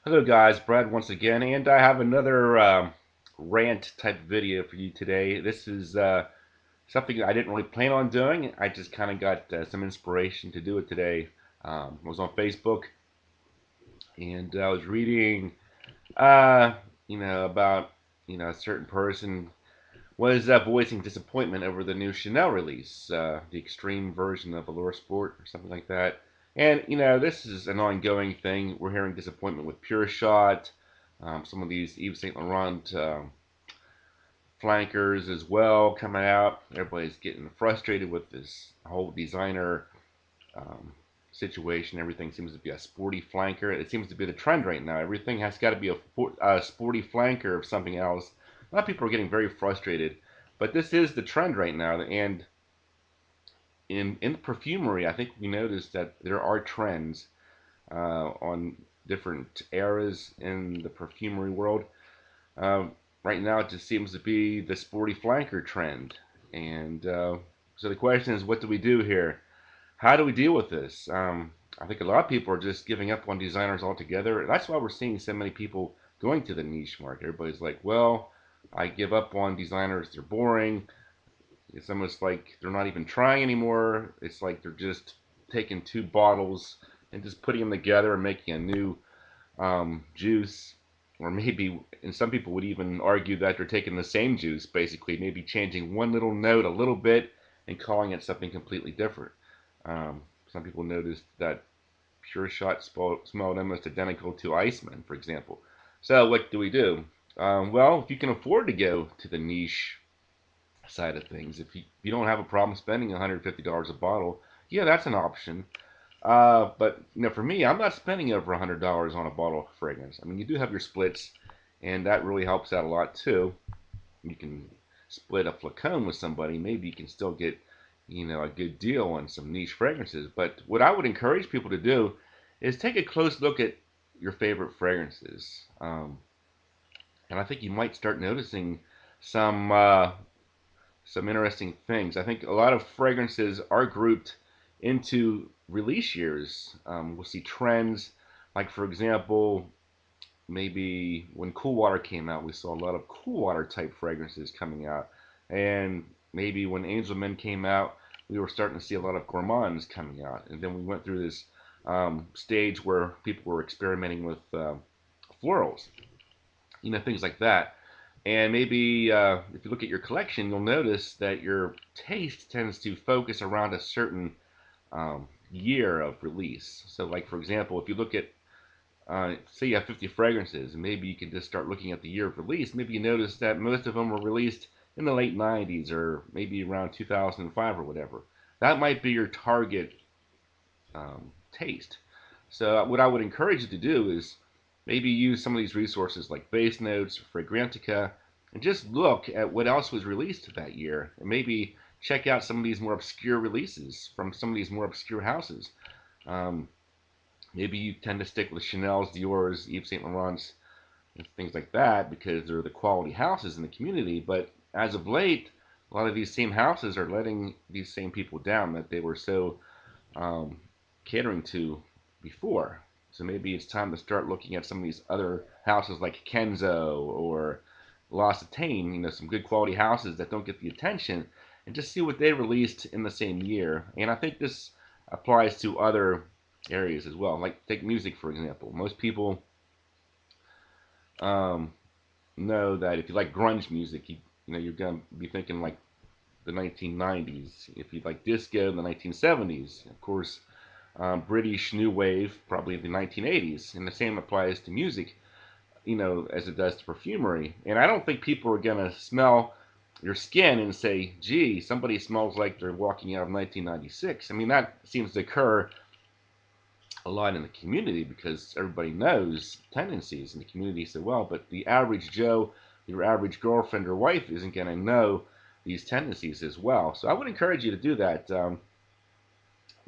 Hello guys, Brad once again, and I have another rant type video for you today. This is something I didn't really plan on doing. I just kind of got some inspiration to do it today. I was on Facebook and I was reading, uh, about a certain person was voicing disappointment over the new Chanel release, the extreme version of Allure Sport or something like that. And this is an ongoing thing. We're hearing disappointment with Pure Shot, some of these Yves Saint Laurent flankers as well coming out. Everybody's getting frustrated with this whole designer um, situation. Everything seems to be a sporty flanker. It seems to be the trend right now. Everything has got to be a sporty flanker of something else. A lot of people are getting very frustrated, but this is the trend right now. And in perfumery, I think we noticed that there are trends on different eras in the perfumery world. Right now, it just seems to be the sporty flanker trend. And so the question is, what do we do here? How do we deal with this? I think a lot of people are just giving up on designers altogether. That's why we're seeing so many people going to the niche market. Everybody's like, well, I give up on designers. They're boring. It's almost like they're not even trying anymore. It's like they're just taking two bottles and just putting them together and making a new juice. Or maybe, and some people would even argue that they're taking the same juice, basically, maybe changing one little note a little bit and calling it something completely different. Some people noticed that Pure Shot smelled almost identical to Iceman, for example. So what do we do? Well, if you can afford to go to the niche side of things, if you don't have a problem spending $150 a bottle, yeah, that's an option. But for me, I'm not spending over $100 on a bottle of fragrance. I mean, you do have your splits, and that really helps out a lot too. You can split a flacon with somebody. Maybe you can still get a good deal on some niche fragrances. But what I would encourage people to do is take a close look at your favorite fragrances. And I think you might start noticing some some interesting things. I think a lot of fragrances are grouped into release years. We'll see trends, like for example, maybe when Cool Water came out, we saw a lot of Cool Water type fragrances coming out, and maybe when Angel Men came out, we were starting to see a lot of gourmands coming out, and then we went through this stage where people were experimenting with florals, things like that. And maybe if you look at your collection, you'll notice that your taste tends to focus around a certain year of release. So, like for example, if you look at say you have 50 fragrances, and maybe you can just start looking at the year of release. Maybe you notice that most of them were released in the late 90s or maybe around 2005 or whatever. That might be your target taste. So what I would encourage you to do is maybe use some of these resources like Base Notes, Fragrantica, and just look at what else was released that year, and maybe check out some of these more obscure releases from some of these more obscure houses. Um, Maybe you tend to stick with Chanel's, Dior's, Yves Saint Laurent's, and things like that because they're the quality houses in the community. But as of late, a lot of these same houses are letting these same people down that they were so um, catering to before. So maybe it's time to start looking at some of these other houses like Kenzo or L'Occitane, some good quality houses that don't get the attention, and just see what they released in the same year. And I think this applies to other areas as well. Like take music for example. Most people um, know that if you like grunge music, you're gonna be thinking like the 1990s. If you like disco, the 1970s. Of course, British new wave, probably the 1980s. And the same applies to music, as it does to perfumery. And I don't think people are gonna smell your skin and say, "Gee, somebody smells like they're walking out of 1996." I mean, that seems to occur a lot in the community because everybody knows tendencies in the community so well, but the average Joe, your average girlfriend or wife isn't going to know these tendencies as well. So I would encourage you to do that.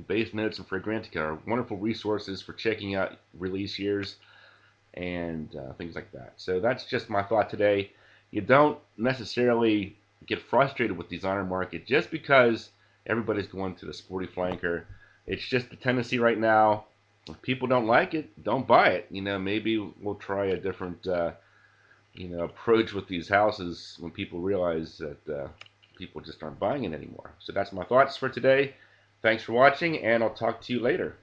Base Notes and Fragrantica are wonderful resources for checking out release years and things like that. So that's just my thought today. You don't necessarily get frustrated with designer market just because everybody's going to the sporty flanker. It's just the tendency right now. If people don't like it, don't buy it. Maybe we'll try a different approach with these houses when people realize that people just aren't buying it anymore. So that's my thoughts for today. Thanks for watching, and I'll talk to you later.